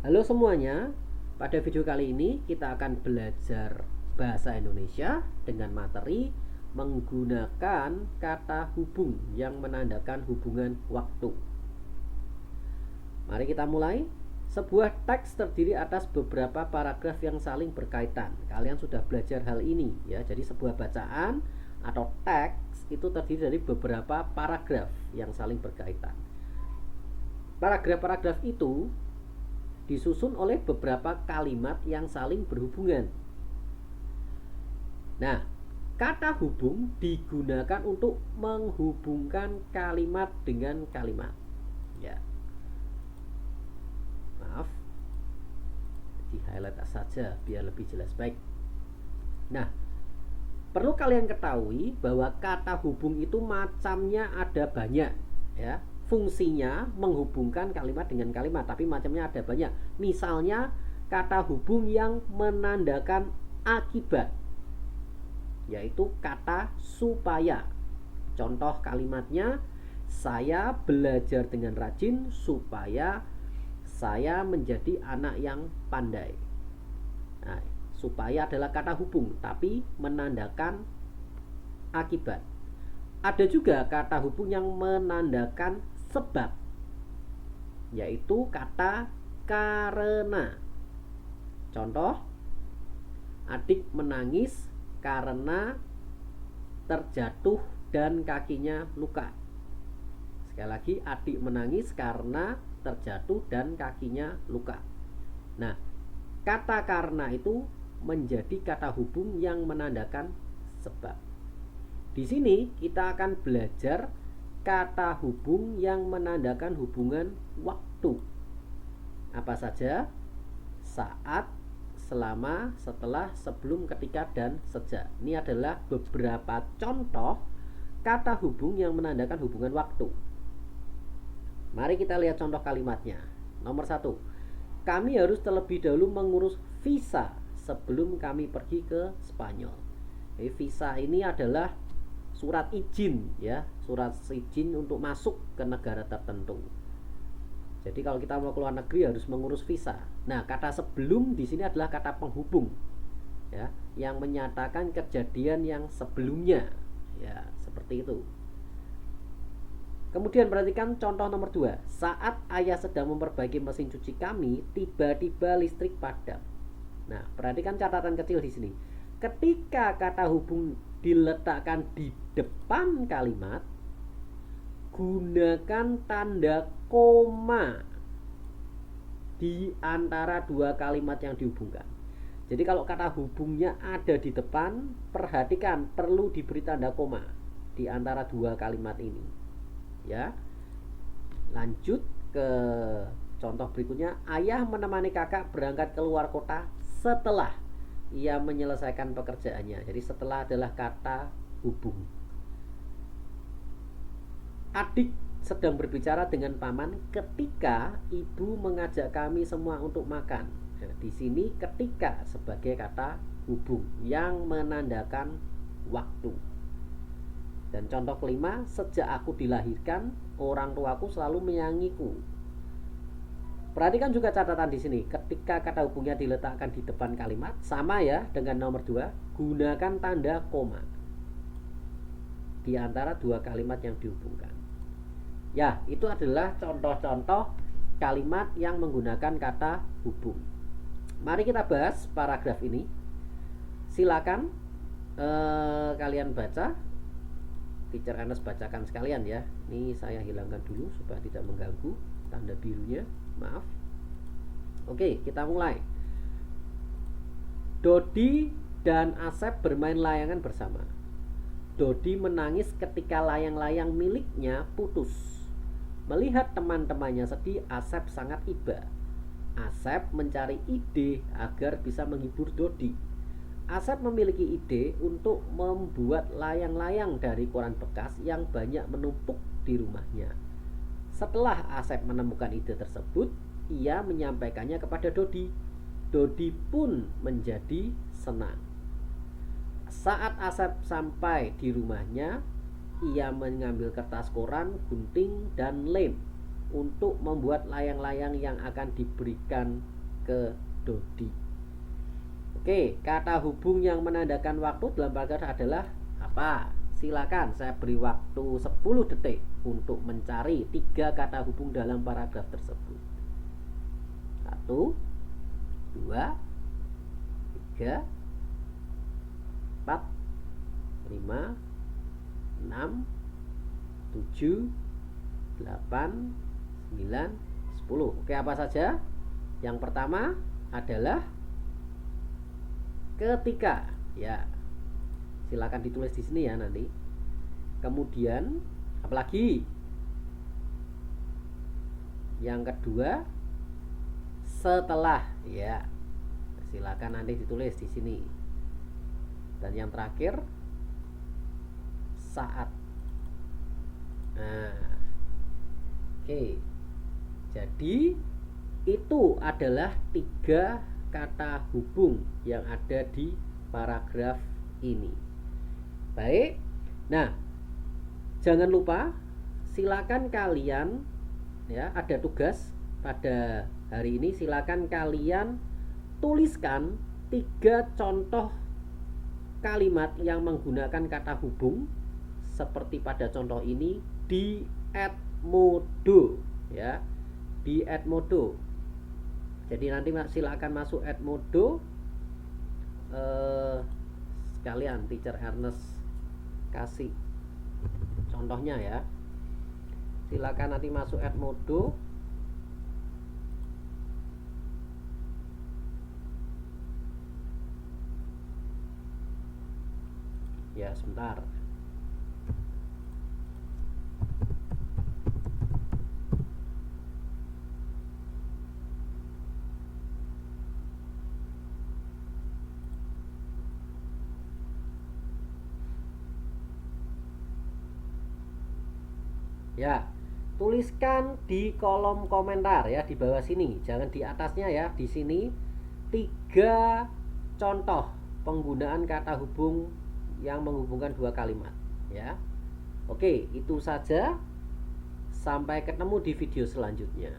Halo semuanya, pada video kali ini kita akan belajar bahasa Indonesia dengan materi menggunakan kata hubung yang menandakan hubungan waktu. Mari kita mulai. Sebuah teks terdiri atas beberapa paragraf yang saling berkaitan. Kalian sudah belajar hal ini ya. Jadi sebuah bacaan atau teks itu terdiri dari beberapa paragraf yang saling berkaitan. Paragraf-paragraf itu disusun oleh beberapa kalimat yang saling berhubungan. Nah, kata hubung digunakan untuk menghubungkan kalimat dengan kalimat. Ya, maaf, di highlight saja biar lebih jelas. Baik. Nah, perlu kalian ketahui bahwa kata hubung itu macamnya ada banyak, ya. Fungsinya menghubungkan kalimat dengan kalimat, tapi macamnya ada banyak. Misalnya kata hubung yang menandakan akibat, yaitu kata supaya. Contoh kalimatnya, saya belajar dengan rajin supaya saya menjadi anak yang pandai. Nah, supaya adalah kata hubung, tapi menandakan akibat. Ada juga kata hubung yang menandakan sebab, yaitu kata karena. Contoh, adik menangis karena terjatuh dan kakinya luka. Sekali lagi, adik menangis karena terjatuh dan kakinya luka. Nah, kata karena itu menjadi kata hubung yang menandakan sebab. Di sini kita akan belajar kata hubung yang menandakan hubungan waktu. Apa saja? Saat, selama, setelah, sebelum, ketika, dan sejak. Ini adalah beberapa contoh kata hubung yang menandakan hubungan waktu. Mari kita lihat contoh kalimatnya. Nomor 1. Kami harus terlebih dahulu mengurus visa sebelum kami pergi ke Spanyol. Jadi visa ini adalah surat izin, ya, surat izin untuk masuk ke negara tertentu. Jadi kalau kita mau keluar negeri harus mengurus visa. Nah, kata sebelum di sini adalah kata penghubung, ya, yang menyatakan kejadian yang sebelumnya, ya, seperti itu. Kemudian perhatikan contoh nomor 2. Saat ayah sedang memperbaiki mesin cuci kami, tiba-tiba listrik padam. Nah, perhatikan catatan kecil di sini. Ketika kata hubung diletakkan di depan kalimat, gunakan tanda koma di antara dua kalimat yang dihubungkan. Jadi kalau kata hubungnya ada di depan, perhatikan perlu diberi tanda koma di antara dua kalimat ini. Ya. Lanjut ke contoh berikutnya. Ayah menemani kakak berangkat keluar kota setelah ia menyelesaikan pekerjaannya. Jadi setelah adalah kata hubung. Adik sedang berbicara dengan paman ketika ibu mengajak kami semua untuk makan. Nah, di sini ketika sebagai kata hubung yang menandakan waktu. Dan contoh kelima, sejak aku dilahirkan, orang tuaku selalu menyayangiku. Perhatikan juga catatan di sini. Ketika kata hubungnya diletakkan di depan kalimat, sama ya dengan nomor 2, gunakan tanda koma di antara dua kalimat yang dihubungkan. Ya, itu adalah contoh-contoh kalimat yang menggunakan kata hubung. Mari kita bahas paragraf ini. Silakan kalian baca. Teacher Ernest bacakan sekalian ya. Ini saya hilangkan dulu supaya tidak mengganggu tanda birunya. Maaf. Oke, kita mulai. Dodi dan Asep bermain layangan bersama. Dodi menangis ketika layang-layang miliknya putus. Melihat teman-temannya sedih, Asep sangat iba. Asep mencari ide agar bisa menghibur Dodi. Asep memiliki ide untuk membuat layang-layang dari koran bekas yang banyak menumpuk di rumahnya. Setelah Asep menemukan ide tersebut, ia menyampaikannya kepada Dodi. Dodi pun menjadi senang. Saat Asep sampai di rumahnya, ia mengambil kertas koran, gunting, dan lem. untuk membuat layang-layang yang akan diberikan ke Dodi. Oke, kata hubung yang menandakan waktu dalam paragraf adalah apa? Silakan saya beri waktu 10 detik untuk mencari 3 kata hubung dalam paragraf tersebut. 1, 2, 3, 4, 5, 6, 7, 8, 9, 10. Oke, apa saja? Yang pertama adalah ketika, ya. Silakan ditulis di sini ya nanti. Kemudian apalagi? Yang kedua setelah, ya. Silakan nanti ditulis di sini. Dan yang terakhir saat. Nah, oke. Jadi itu adalah 3 kata hubung yang ada di paragraf ini. Baik. Nah, jangan lupa silakan kalian, ya, ada tugas pada hari ini, silakan kalian tuliskan 3 contoh kalimat yang menggunakan kata hubung seperti pada contoh ini di Edmodo, ya, di Edmodo. Jadi nanti silakan masuk Edmodo, sekalian Teacher Ernest kasih contohnya ya. Silakan nanti masuk Edmodo. Ya, sebentar. Ya, tuliskan di kolom komentar ya, di bawah sini, jangan di atasnya ya, di sini 3 contoh penggunaan kata hubung yang menghubungkan 2 kalimat ya. Oke, itu saja. Sampai ketemu di video selanjutnya.